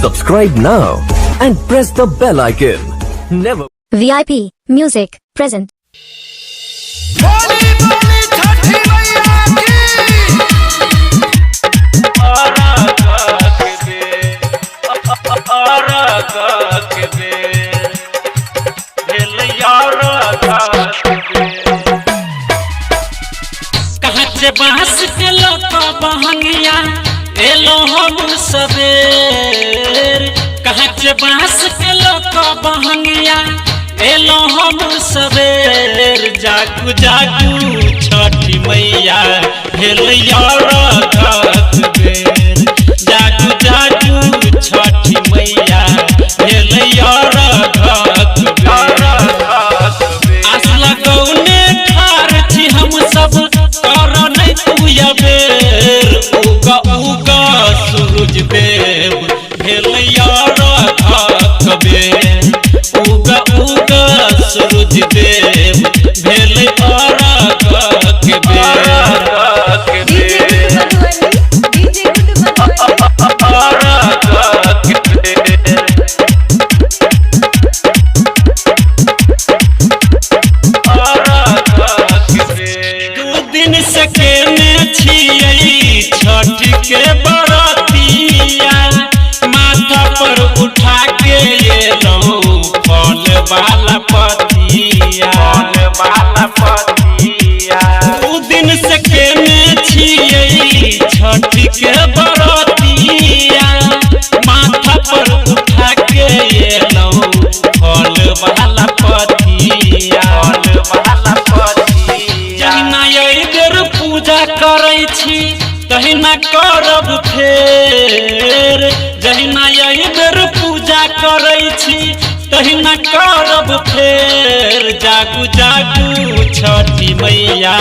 Subscribe now and press the bell icon. Never. VIP Music present. बोली बोली छठी मैया की बांस के लोका बहंगिया एलो हम सवेर कहाँ से बांस के लोका बहंगिया एलो हम सवेर जागू जागू छठी मैया भेल यार बेर जागू जागू छठी मैया भेल यार आस लगौने ठार छी हम सब उगा उगा सूरज देव भेल यार कबेर उगा उगा सूरज देव भेल यार छठ के बरतिया माथा पर उठा के ये लो फल वाला पतिया दू दिन से केने छियै छठ के बरतिया माथा पर उठा के ये लो फल वाला पतिया जहिना यही बेर पूजा करै छी तहिना करब फेर जहिना यही बेर पूजा करै छी तहिना करब फेर जागू जागू छठी मैया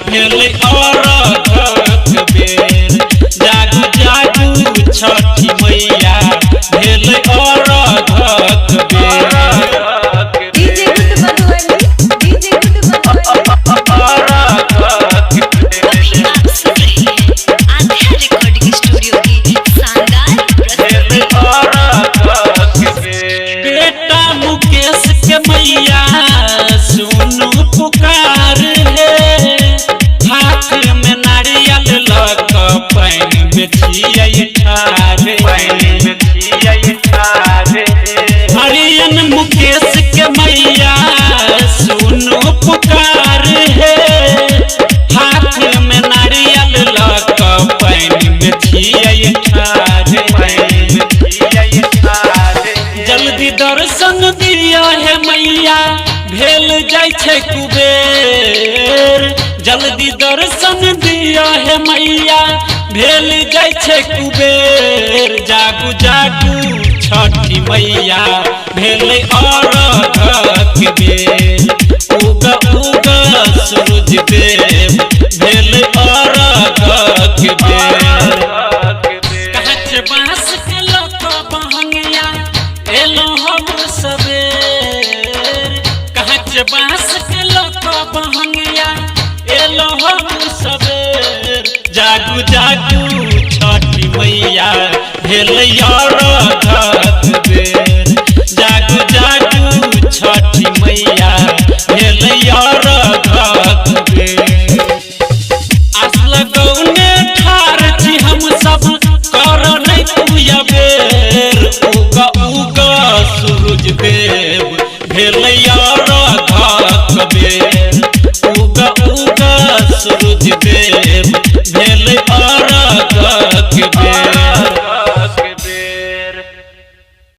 भेल औरत बेर जागू जागू छठी मैया भेल औरत बेर मैया सुनु पुकार है हाथ में नारियल लक पैन में छियै ठार हरियन मुकेश के मैया सुनु पुकार है हाथ में नारियल लक पैन में छियै ठार जल्दी दर्शन दिया है मैया भेल जाय छै कुबेर जल्दी दर्शन दिया है मैया भेल जाय छै कुबेर जागू जागू छठी मैया भेल औरत बेर उगा उगा सूरज देव भेल औरत बेर कहाँ से बांस के लोका बहंगिया एलो हम सवेर कहाँ से बांस के लोका बहंगिया एलो हम सवेर जागू जागू छठी मैया भेल यार बेर जागू जागू छठी मैया भेल यार बेर आस लगौने ठार छी हम सब कर नहीं पूजा बेर उगा उगा सूरज देव भेल